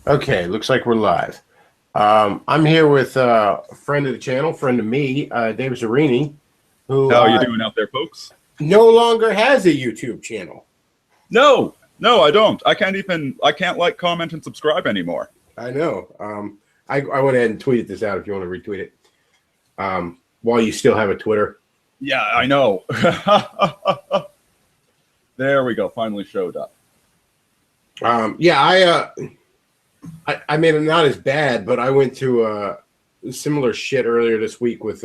Okay, looks like we're live. I'm here with a friend of the channel, friend of me, Dave Zerini, who How are you doing out there, folks? no longer has a YouTube channel. No, no, I don't. I can't like, comment, and subscribe anymore. I know. I went ahead and tweeted this out if you want to retweet it. While you still have a Twitter. Yeah, I know. There we go. Finally showed up. Yeah, I mean, I'm not as bad, but I went through similar shit earlier this week with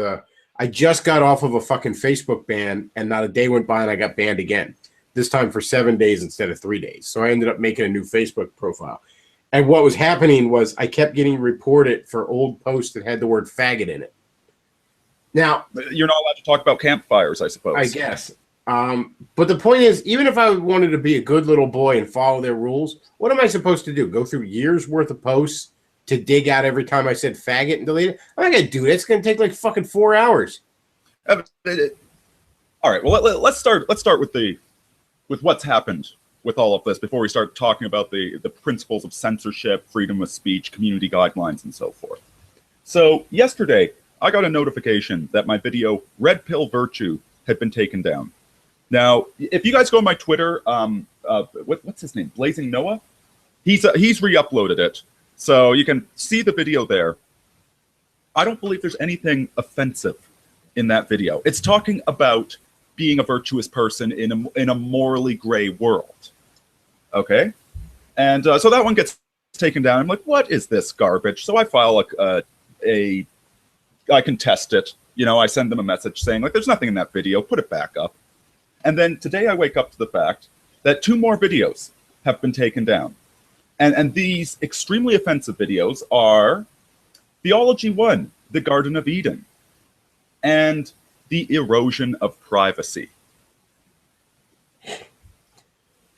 I just got off of a fucking Facebook ban, and not a day went by and I got banned again. This time for 7 days instead of 3 days. So I ended up making a new Facebook profile. And what was happening was I kept getting reported for old posts that had the word faggot in it. Now, you're not allowed to talk about campfires, I suppose. I guess. But the point is, even if I wanted to be a good little boy and follow their rules, what am I supposed to do? Go through years worth of posts to dig out every time I said faggot and delete it? I'm not going to do that. It's going to take like fucking 4 hours. All right. Well, let's start with what's happened with all of this before we start talking about the principles of censorship, freedom of speech, community guidelines, and so forth. So yesterday, I got a notification that my video "Red Pill Virtue" had been taken down. Now, if you guys go on my Twitter, what's his name? Blazing Noah? He's re-uploaded it, so you can see the video there. I don't believe there's anything offensive in that video. It's talking about being a virtuous person in a morally gray world. Okay? And so that one gets taken down. I'm like, what is this garbage? So I file I contest it. You know, I send them a message saying, like, there's nothing in that video. Put it back up. And then today I wake up to the fact that 2 more videos have been taken down. And these extremely offensive videos are Theology 1, the Garden of Eden, and the erosion of privacy.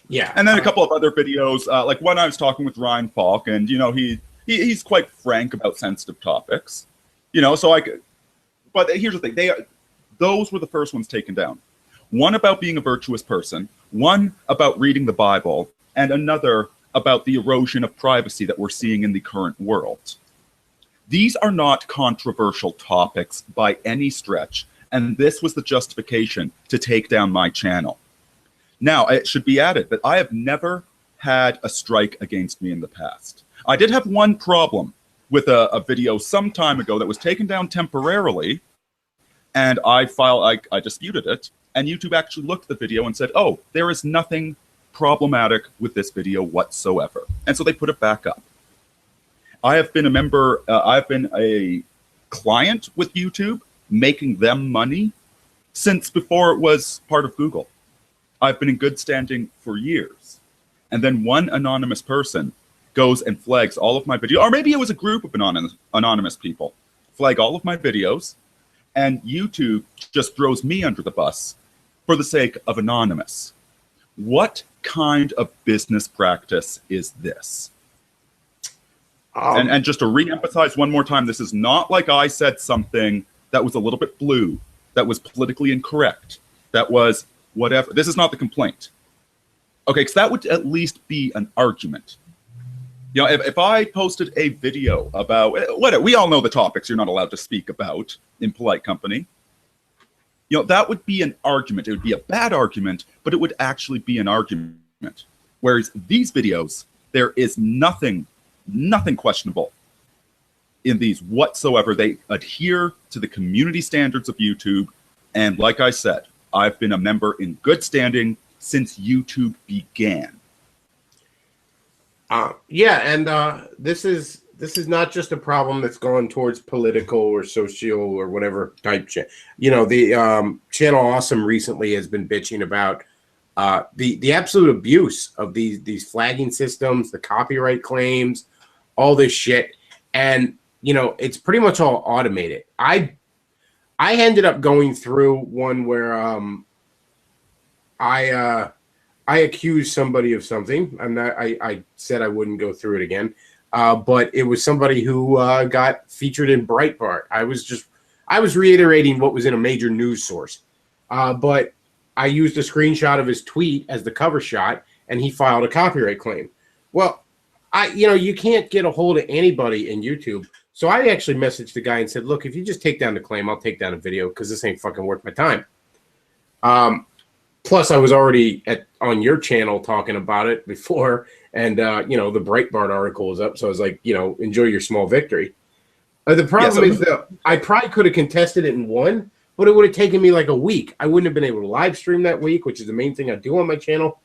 Yeah. And then a couple of other videos, like one I was talking with Ryan Falk, and, you know, he's quite frank about sensitive topics. You know, but here's the thing. Those were the first ones taken down. One about being a virtuous person, one about reading the Bible, and another about the erosion of privacy that we're seeing in the current world. These are not controversial topics by any stretch, and this was the justification to take down my channel. Now, it should be added that I have never had a strike against me in the past. I did have one problem with a video some time ago that was taken down temporarily, and I disputed it, and YouTube actually looked at the video and said, oh, there is nothing problematic with this video whatsoever. And so they put it back up. I have been a member, I've been a client with YouTube, making them money since before it was part of Google. I've been in good standing for years. And then one anonymous person goes and flags all of my videos, or maybe it was a group of anonymous people, flag all of my videos, and YouTube just throws me under the bus for the sake of anonymous. What kind of business practice is this? And just to re-emphasize one more time, this is not like I said something that was a little bit blue, that was politically incorrect, that was whatever. This is not the complaint. Okay, because that would at least be an argument. You know, if I posted a video about what we all know the topics you're not allowed to speak about in polite company, you know, that would be an argument. It would be a bad argument, but it would actually be an argument. Whereas these videos, there is nothing questionable in these whatsoever. They adhere to the community standards of YouTube. And like I said, I've been a member in good standing since YouTube began. This is not just a problem that's gone towards political or social or whatever type shit. You know, the Channel Awesome recently has been bitching about the absolute abuse of these flagging systems, the copyright claims, all this shit, and you know, it's pretty much all automated. I ended up going through one where I accused somebody of something. I said I wouldn't go through it again, but it was somebody who got featured in Breitbart. I was reiterating what was in a major news source, but I used a screenshot of his tweet as the cover shot, and he filed a copyright claim. Well, you can't get a hold of anybody in YouTube. So I actually messaged the guy and said, look, if you just take down the claim, I'll take down a video because this ain't fucking worth my time. Plus, I was already on your channel talking about it before, and the Breitbart article was up, so I was like, enjoy your small victory. The problem is that I probably could have contested it and won, but it would have taken me like a week. I wouldn't have been able to live stream that week, which is the main thing I do on my channel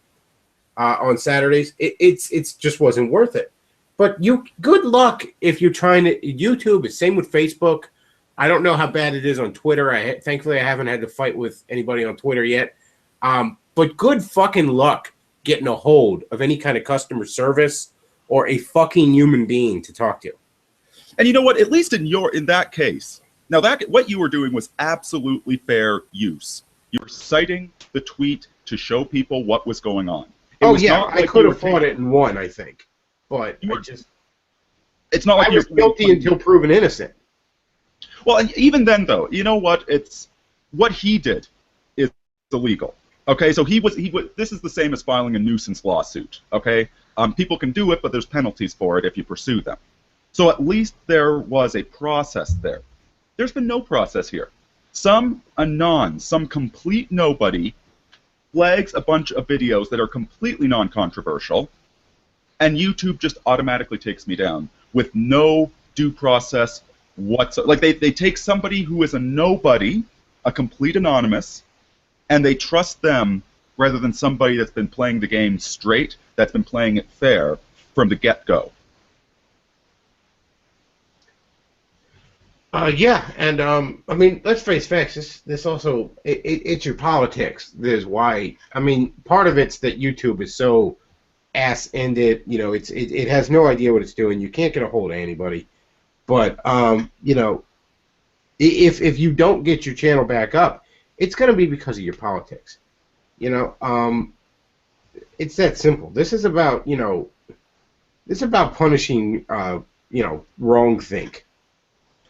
on Saturdays. It's just wasn't worth it. But good luck if you're trying to YouTube. It's same with Facebook. I don't know how bad it is on Twitter. Thankfully, I haven't had to fight with anybody on Twitter yet. But good fucking luck getting a hold of any kind of customer service or a fucking human being to talk to. And you know what? At least in that case, now what you were doing was absolutely fair use. You were citing the tweet to show people what was going on. I could have fought it and won, I think, but it's not like I was guilty until proven innocent. Well, and even then, though, you know what? It's what he did is illegal. Okay, so he was. This is the same as filing a nuisance lawsuit. Okay, people can do it, but there's penalties for it if you pursue them. So at least there was a process there. There's been no process here. Some anon, some complete nobody, flags a bunch of videos that are completely non-controversial, and YouTube just automatically takes me down with no due process whatsoever. Like they take somebody who is a nobody, a complete anonymous, and they trust them rather than somebody that's been playing the game straight, that's been playing it fair from the get-go. And I mean, let's face facts. This also it's your politics. There's why. I mean, part of it's that YouTube is so ass-ended. It has no idea what it's doing. You can't get a hold of anybody. But if you don't get your channel back up, it's going to be because of your politics. It's that simple. This is about punishing wrong think.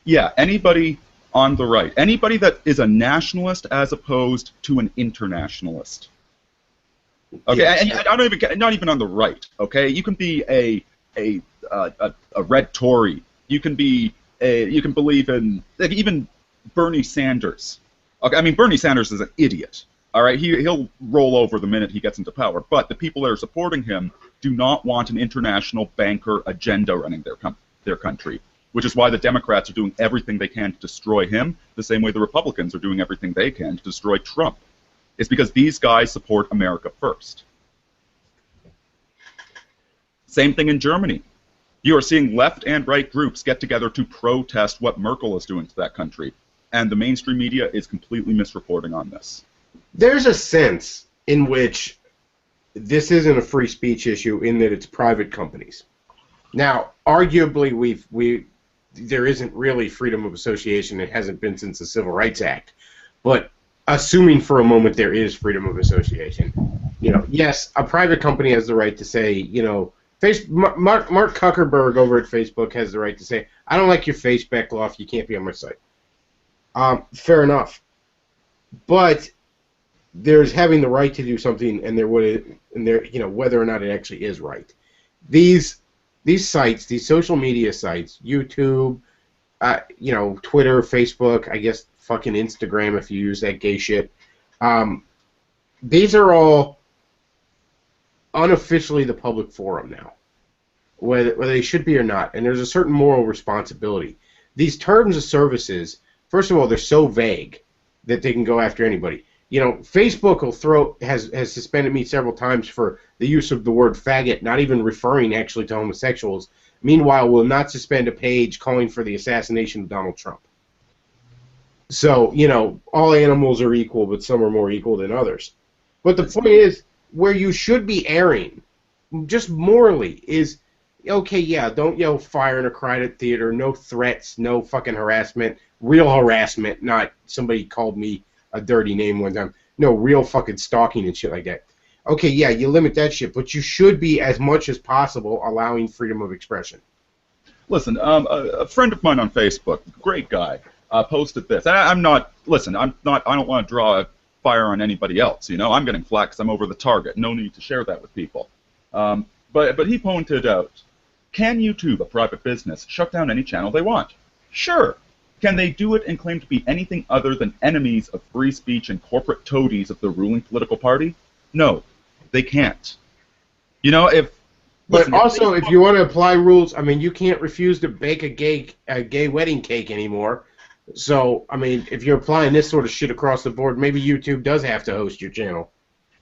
Yeah, anybody on the right, anybody that is a nationalist as opposed to an internationalist. Okay, yes. And not even on the right. Okay, you can be a red Tory. You can believe in even Bernie Sanders. Okay, I mean Bernie Sanders is an idiot. All right, he'll roll over the minute he gets into power. But the people that are supporting him do not want an international banker agenda running their country. Which is why the Democrats are doing everything they can to destroy him, the same way the Republicans are doing everything they can to destroy Trump. It's because these guys support America first. Same thing in Germany. You are seeing left and right groups get together to protest what Merkel is doing to that country, and the mainstream media is completely misreporting on this. There's a sense in which this isn't a free speech issue in that it's private companies. Now, arguably, there isn't really freedom of association. It hasn't been since the Civil Rights Act. But assuming for a moment there is freedom of association, yes, a private company has the right to say, Mark Zuckerberg over at Facebook has the right to say, I don't like your face, back off, you can't be on my site. Fair enough. But there's having the right to do something, and whether or not it actually is right. These sites, these social media sites, YouTube, Twitter, Facebook, I guess fucking Instagram if you use that gay shit, these are all unofficially the public forum now, whether they should be or not, and there's a certain moral responsibility. These terms of services, first of all, they're so vague that they can go after anybody. Facebook has suspended me several times for the use of the word faggot, not even referring actually to homosexuals. Meanwhile, will not suspend a page calling for the assassination of Donald Trump. So, all animals are equal, but some are more equal than others. But the point is, where you should be erring, just morally, is, okay, yeah, don't yell fire in a crowded theater, no threats, no fucking harassment, real harassment, not somebody called me a dirty name one time. No, real fucking stalking and shit like that. Okay, yeah, you limit that shit, but you should be, as much as possible, allowing freedom of expression. Listen, a friend of mine on Facebook, great guy, posted this. I don't want to draw a fire on anybody else, I'm getting flack because I'm over the target. No need to share that with people. But he pointed out Can YouTube, a private business, shut down any channel they want? Sure. Can they do it and claim to be anything other than enemies of free speech and corporate toadies of the ruling political party? No, they can't. You know, But also, if you want to apply rules, I mean, you can't refuse to bake a gay wedding cake anymore. So, I mean, if you're applying this sort of shit across the board, maybe YouTube does have to host your channel.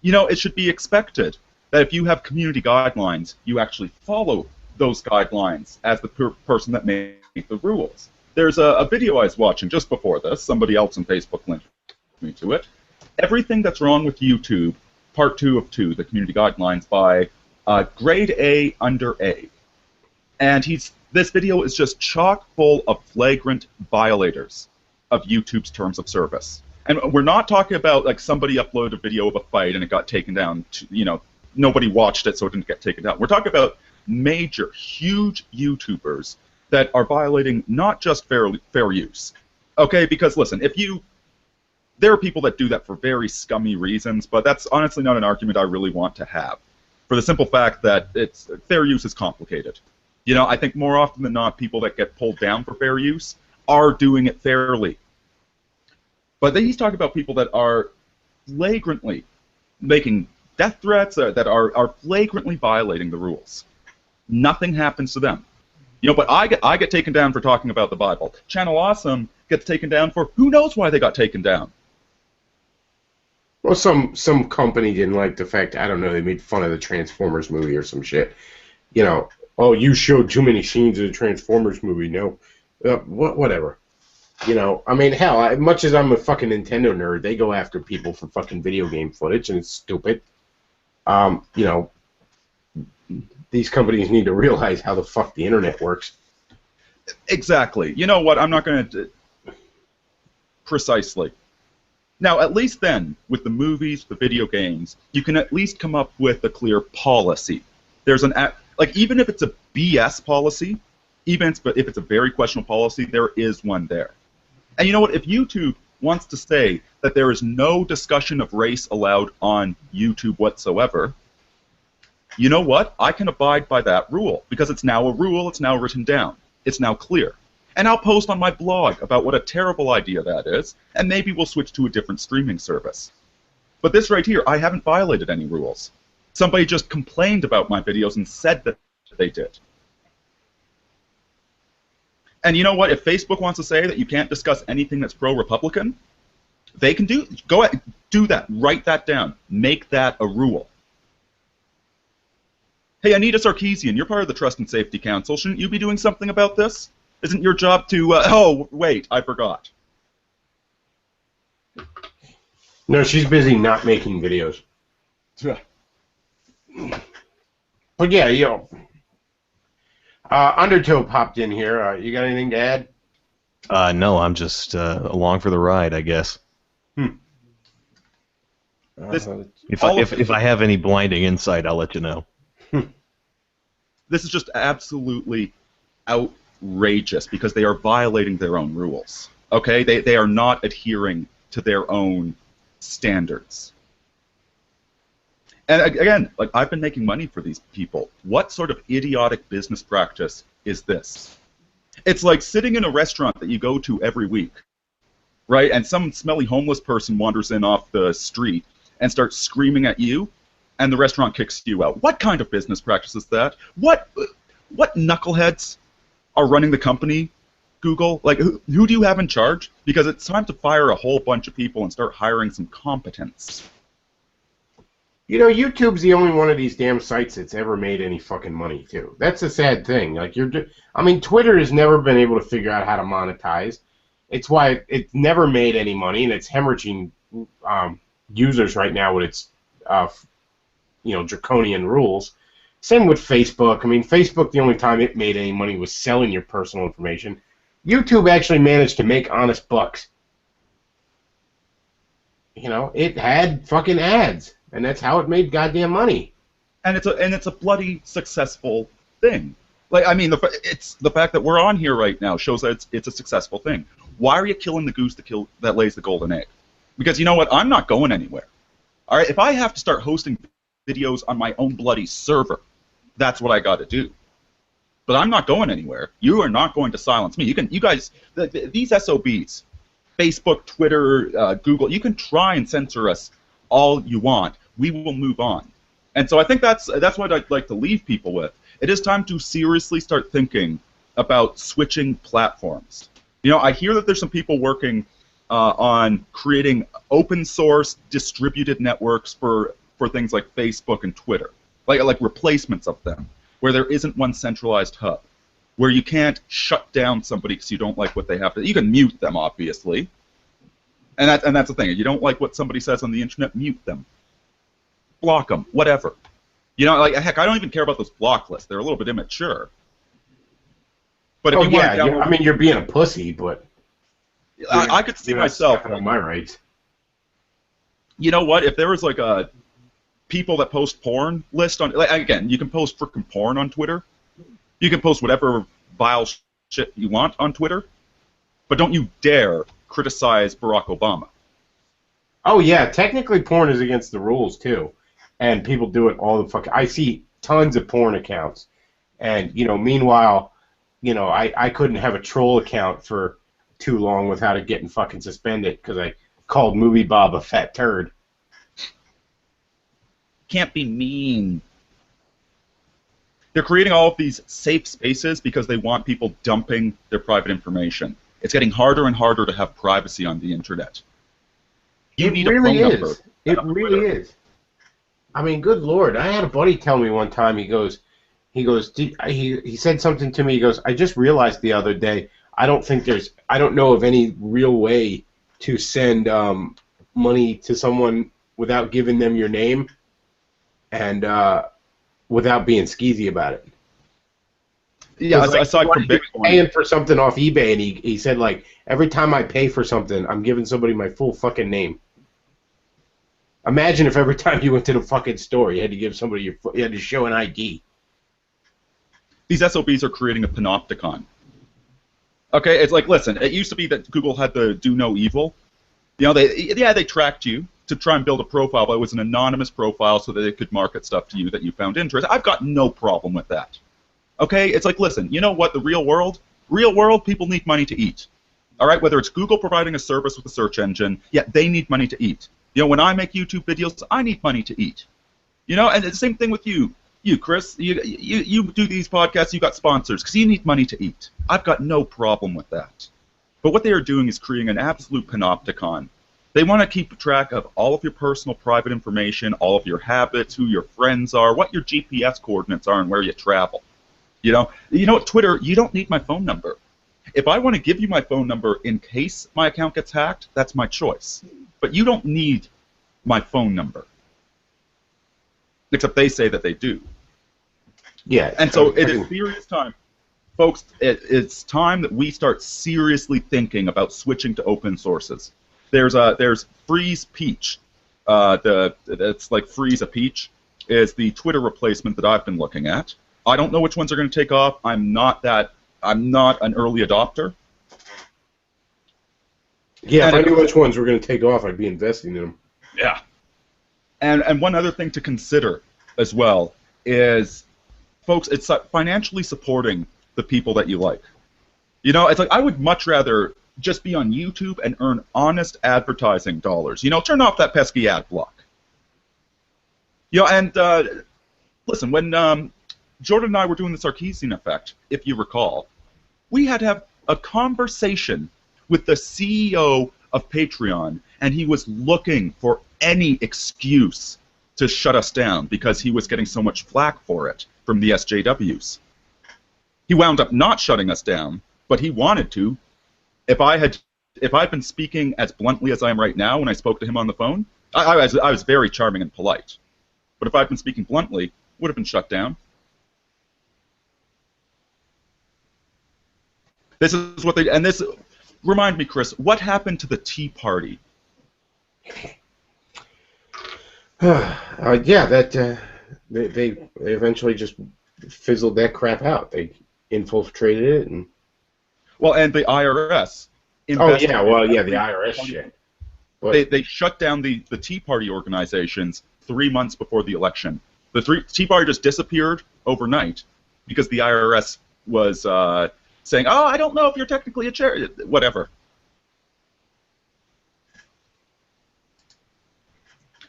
You know, it should be expected that if you have community guidelines, you actually follow those guidelines as the person that made the rules. There's a video I was watching just before this. Somebody else on Facebook linked me to it. Everything That's Wrong with YouTube, Part 2 of 2, the community guidelines by Grade A Under A. And this video is just chock full of flagrant violators of YouTube's terms of service. And we're not talking about like somebody uploaded a video of a fight and it got taken down. Nobody watched it, so it didn't get taken down. We're talking about major, huge YouTubers that are violating not just fair use. Okay, because listen, there are people that do that for very scummy reasons, but that's honestly not an argument I really want to have. For the simple fact that fair use is complicated. You know, I think more often than not, people that get pulled down for fair use are doing it fairly. But then he's talking about people that are flagrantly making death threats, that are flagrantly violating the rules. Nothing happens to them. You know, but I get taken down for talking about the Bible. Channel Awesome gets taken down for who knows why they got taken down. Well, some company didn't like the fact, I don't know, they made fun of the Transformers movie or some shit. You know, oh, you showed too many scenes of the Transformers movie. No, whatever. You know, I mean, hell, as much as I'm a fucking Nintendo nerd, they go after people for fucking video game footage, and it's stupid. You know, these companies need to realize how the fuck the internet works. Exactly. You know what? I'm not going to... Precisely. Now, at least then, with the movies, the video games, you can at least come up with a clear policy. There's even if it's a BS policy, even if it's a very questionable policy, there is one there. And you know what? If YouTube wants to say that there is no discussion of race allowed on YouTube whatsoever, you know what? I can abide by that rule, because it's now a rule, it's now written down, it's now clear. And I'll post on my blog about what a terrible idea that is, and maybe we'll switch to a different streaming service. But this right here, I haven't violated any rules. Somebody just complained about my videos and said that they did. And you know what? If Facebook wants to say that you can't discuss anything that's pro-Republican, they can do that. Write that down. Make that a rule. Hey, Anita Sarkeesian, you're part of the Trust and Safety Council. Shouldn't you be doing something about this? Isn't your job to... oh, wait, I forgot. No, she's busy not making videos. But yeah, yo. Undertow popped in here. You got anything to add? No, I'm just along for the ride, I guess. If I have any blinding insight, I'll let you know. This is just absolutely outrageous because they are violating their own rules. Okay, they are not adhering to their own standards. And again, like, I've been making money for these people. What sort of idiotic business practice is this? It's like sitting in a restaurant that you go to every week, right? And some smelly homeless person wanders in off the street and starts screaming at you, and the restaurant kicks you out. What kind of business practice is that? What knuckleheads are running the company, Google? Like, who do you have in charge? Because it's time to fire a whole bunch of people and start hiring some competence. You know, YouTube's the only one of these damn sites that's ever made any fucking money, too. That's a sad thing. Like, I mean, Twitter has never been able to figure out how to monetize. It's why it's never made any money, and it's hemorrhaging users right now with its, draconian rules. Same with Facebook. I mean, Facebook, the only time it made any money was selling your personal information. YouTube actually managed to make honest bucks. You know, it had fucking ads. And that's how it made goddamn money. And it's a bloody successful thing. Like, I mean, it's the fact that we're on here right now shows that it's a successful thing. Why are you killing the goose that lays the golden egg? Because you know what? I'm not going anywhere. All right, if I have to start hosting videos on my own bloody server, that's what I got to do. but I'm not going anywhere. You are not going to silence me. You guys, these SOBs, Facebook, Twitter, Google, you can try and censor us all you want. We will move on. And so I think that's what I'd like to leave people with. It is time to seriously start thinking about switching platforms. You know, I hear that there's some people working on creating open source distributed networks for things like Facebook and Twitter, like replacements of them, where there isn't one centralized hub, where you can't shut down somebody because you don't like what they have to. You can mute them, obviously, and that's the thing. If you don't like what somebody says on the internet, mute them, block them, whatever. You know, like heck, I don't even care about those block lists. They're a little bit immature. But if you want to download, I mean, you're being a pussy, but I could see myself on my rights. You know what? If there was like a people that post porn list on, like, again, you can post frickin' porn on Twitter. You can post whatever vile shit you want on Twitter, but don't you dare criticize Barack Obama. Oh yeah, technically porn is against the rules too, and people do it all the fucking. I see tons of porn accounts, and you know, meanwhile, you know, I couldn't have a troll account for too long without it getting fucking suspended because I called Movie Bob a fat turd. Can't be mean. They're creating all of these safe spaces because they want people dumping their private information. It's getting harder and harder to have privacy on the internet. You need a phone number. It really is. I mean, good Lord. I had a buddy tell me one time, he said something to me, he goes, I just realized the other day, I don't know of any real way to send money to someone without giving them your name and without being skeezy about it. Yeah, aside from Bitcoin. Paying for something off eBay, and he said, like, every time I pay for something, I'm giving somebody my full fucking name. Imagine if every time you went to the fucking store, you had to give somebody you had to show an ID. These SOBs are creating a panopticon. Okay, it's like, listen, it used to be that Google had the do no evil. You know, they tracked you to try and build a profile, but it was an anonymous profile so that they could market stuff to you that you found interesting. I've got no problem with that. Okay, it's like, listen, you know what, the real world, people need money to eat. All right, whether it's Google providing a service with a search engine, yeah, they need money to eat. You know, when I make YouTube videos, I need money to eat. You know, and the same thing with you, Chris. You do these podcasts, you got sponsors because you need money to eat. I've got no problem with that. But what they are doing is creating an absolute panopticon. They want to keep track of all of your personal private information, all of your habits, who your friends are, what your GPS coordinates are, and where you travel. You know what, Twitter, you don't need my phone number. If I want to give you my phone number in case my account gets hacked, that's my choice. But you don't need my phone number. Except they say that they do. Yeah. And so it is serious time. Folks, it's time that we start seriously thinking about switching to open sources. There's Freeze Peach. It's like Freeze a Peach is the Twitter replacement that I've been looking at. I don't know which ones are going to take off. I'm not an early adopter. Yeah, if I knew which ones were going to take off, I'd be investing in them. Yeah. And one other thing to consider as well is, folks, it's financially supporting the people that you like. You know, it's like I would much rather just be on YouTube and earn honest advertising dollars. You know, turn off that pesky ad block. You know, and listen, when Jordan and I were doing the Sarkeesian effect, if you recall, we had to have a conversation with the CEO of Patreon, and he was looking for any excuse to shut us down because he was getting so much flack for it from the SJWs. He wound up not shutting us down, but he wanted to. If I'd been speaking as bluntly as I am right now when I spoke to him on the phone, I was very charming and polite. But if I'd been speaking bluntly, would have been shut down. This is what they, and this, remind me, Chris, what happened to the Tea Party? Yeah, that they eventually just fizzled that crap out. They infiltrated it, and and the IRS. Oh yeah, well yeah, the IRS shit. But they shut down the Tea Party organizations 3 months before the election. The Tea Party just disappeared overnight because the IRS saying, "Oh, I don't know if you're technically a charity," whatever.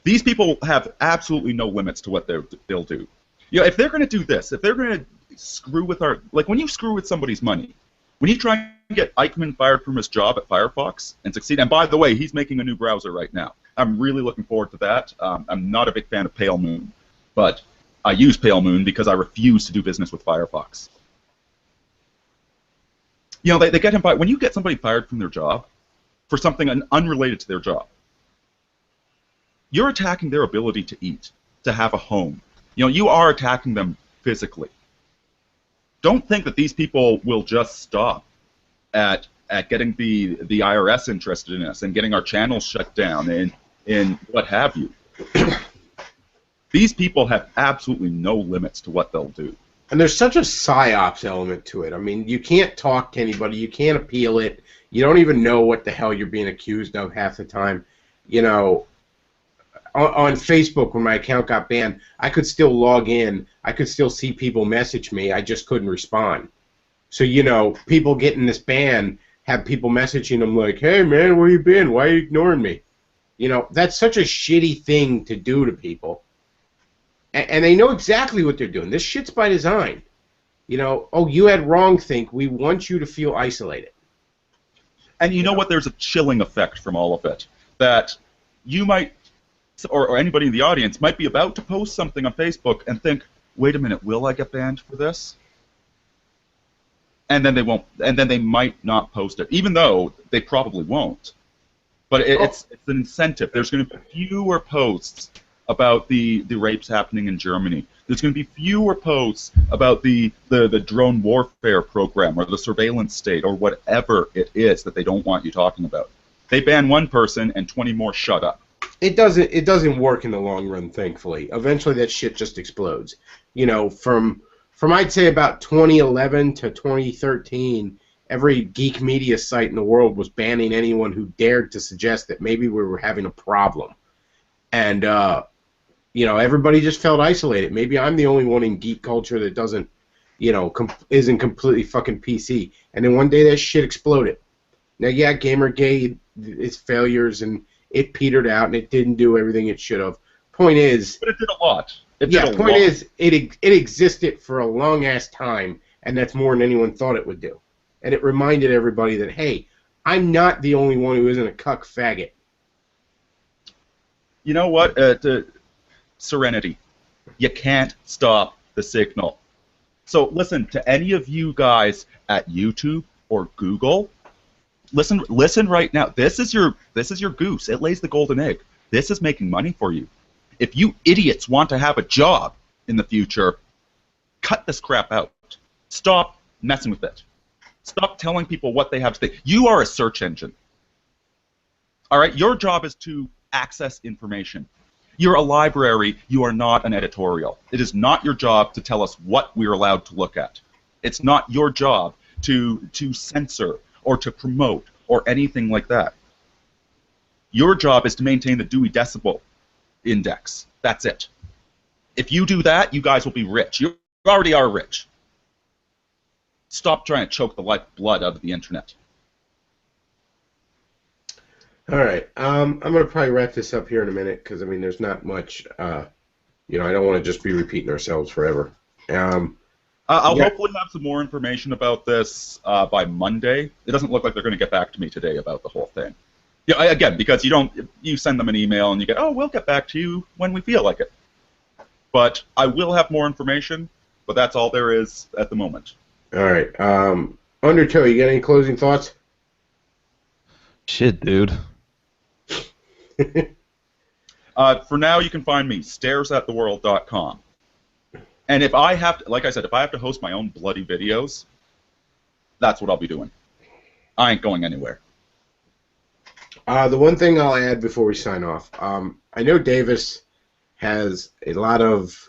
These people have absolutely no limits to what they'll do. You know, if they're going to do this, if they're going to screw with like when you screw with somebody's money, when you try and get Eichmann fired from his job at Firefox and succeed, and by the way, he's making a new browser right now. I'm really looking forward to that. I'm not a big fan of Pale Moon, but I use Pale Moon because I refuse to do business with Firefox. You know, they get him fired. When you get somebody fired from their job for something unrelated to their job, you're attacking their ability to eat, to have a home. You know, you are attacking them physically. Don't think that these people will just stop at getting the IRS interested in us and getting our channels shut down and what have you. These people have absolutely no limits to what they'll do. And there's such a psyops element to it. I mean, you can't talk to anybody. You can't appeal it. You don't even know what the hell you're being accused of half the time. You know, on Facebook, when my account got banned, I could still log in. I could still see people message me. I just couldn't respond. So, you know, people getting this ban have people messaging them like, "Hey, man, where you been? Why are you ignoring me?" You know, that's such a shitty thing to do to people. And they know exactly what they're doing. This shit's by design. You know, oh, you had wrongthink. We want you to feel isolated. And you know what? There's a chilling effect from all of it. That you might, or anybody in the audience, might be about to post something on Facebook and think, wait a minute, will I get banned for this? And then they won't, and then they might not post it, even though they probably won't. But it's an incentive. There's going to be fewer posts about the rapes happening in Germany. There's going to be fewer posts about the drone warfare program or the surveillance state or whatever it is that they don't want you talking about. They ban one person and 20 more shut up. It doesn't work in the long run, thankfully. Eventually that shit just explodes. You know, from I'd say about 2011 to 2013, every geek media site in the world was banning anyone who dared to suggest that maybe we were having a problem. And you know, everybody just felt isolated. Maybe I'm the only one in geek culture that doesn't, you know, isn't completely fucking PC. And then one day that shit exploded. Now, yeah, Gamergate, its failures, and it petered out, and it didn't do everything it should have. Point is... But it did a lot. Point is, it existed for a long-ass time, and that's more than anyone thought it would do. And it reminded everybody that, hey, I'm not the only one who isn't a cuck faggot. You know what? Serenity. You can't stop the signal. So listen, to any of you guys at YouTube or Google, listen right now. This is your goose. It lays the golden egg. This is making money for you. If you idiots want to have a job in the future, cut this crap out. Stop messing with it. Stop telling people what they have to say. You are a search engine. All right? Your job is to access information. You're a library. You are not an editorial. It is not your job to tell us what we're allowed to look at. It's not your job to censor or to promote or anything like that. Your job is to maintain the Dewey Decibel Index. That's it. If you do that, you guys will be rich. You already are rich. Stop trying to choke the lifeblood out of the internet. All right. I'm going to probably wrap this up here in a minute because, I mean, there's not much, you know, I don't want to just be repeating ourselves forever. I'll hopefully have some more information about this by Monday. It doesn't look like they're going to get back to me today about the whole thing. Yeah, again, because you send them an email and you get, oh, we'll get back to you when we feel like it. But I will have more information, but that's all there is at the moment. All right. Undertow, you got any closing thoughts? Shit, dude. For now, you can find me, staresattheworld.com. And if I have to, like I said, if I have to host my own bloody videos, that's what I'll be doing. I ain't going anywhere. The one thing I'll add before we sign off, I know Davis has a lot of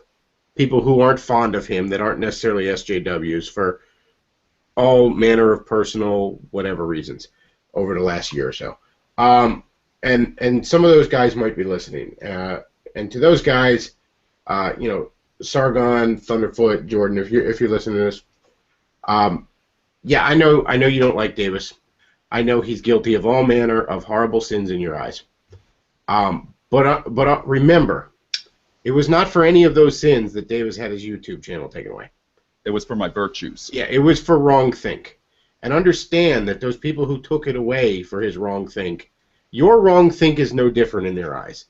people who aren't fond of him that aren't necessarily SJWs for all manner of personal whatever reasons over the last year or so. And some of those guys might be listening. And to those guys, you know, Sargon, Thunderfoot, Jordan, if you're listening to this, Yeah, I know you don't like Davis. I know he's guilty of all manner of horrible sins in your eyes. But remember, it was not for any of those sins that Davis had his YouTube channel taken away. It was for my virtues. Yeah, it was for wrong think. And understand that those people who took it away for his wrong think, your wrong think is no different in their eyes.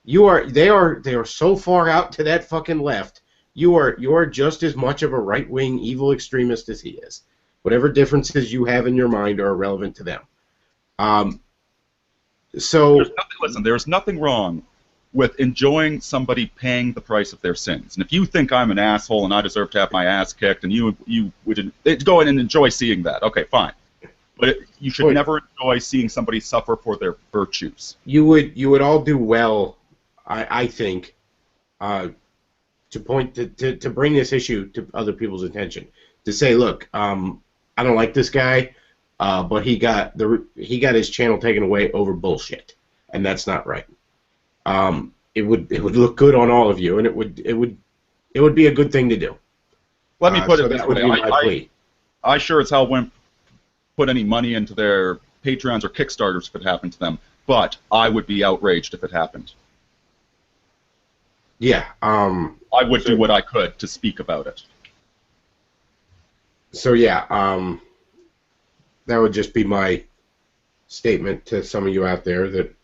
They are so far out to that fucking left. You are just as much of a right-wing evil extremist as he is. Whatever differences you have in your mind are irrelevant to them. There's nothing wrong with enjoying somebody paying the price of their sins. And if you think I'm an asshole and I deserve to have my ass kicked, and you would go in and enjoy seeing that, okay, fine. But you should never enjoy seeing somebody suffer for their virtues. You would all do well, I think, to bring this issue to other people's attention. To say, look, I don't like this guy, but he got his channel taken away over bullshit, and that's not right. It would look good on all of you, and it would be a good thing to do. Let me put it this that would way: be my plea. I sure as hell wouldn't put any money into their Patreons or Kickstarters if it happened to them, but I would be outraged if it happened. Yeah. I would do what I could to speak about it. So yeah, that would just be my statement to some of you out there that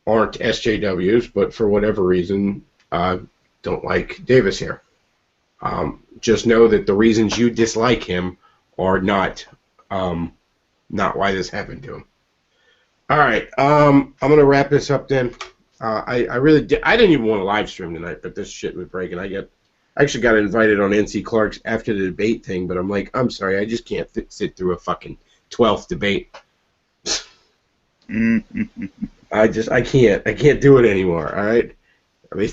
aren't SJWs, but for whatever reason don't like Davis here. Just know that the reasons you dislike him are not why this happened to him. All right, I'm gonna wrap this up then. I didn't even want to live stream tonight, but this shit was breaking. I actually got invited on NC Clark's after the debate thing, but I'm like, I'm sorry, I just can't sit through a fucking 12th debate. I can't do it anymore. All right, I mean,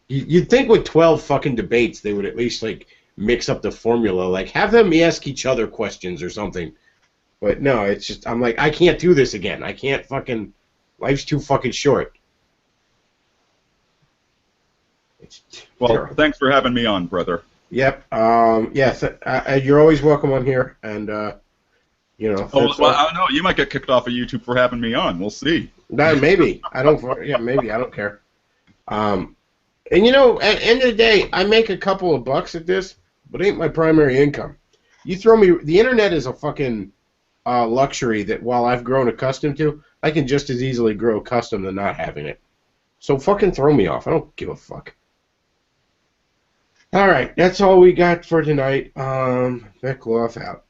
you'd think with 12 fucking debates they would at least like mix up the formula, like have them ask each other questions or something. But no, it's just I'm like I can't do this again. I can't fucking. Life's too fucking short. Well, thanks for having me on, brother. Yep. Yes. You're always welcome on here, and you know. Oh, well, I don't know. You might get kicked off of YouTube for having me on. We'll see. No, maybe. I don't. Yeah, maybe. I don't care. And you know, at the end of the day, I make a couple of bucks at this, but it ain't my primary income. You throw me. The internet is a fucking luxury that, while I've grown accustomed to, I can just as easily grow accustomed to not having it. So fucking throw me off. I don't give a fuck. All right, that's all we got for tonight. Vic Loff out.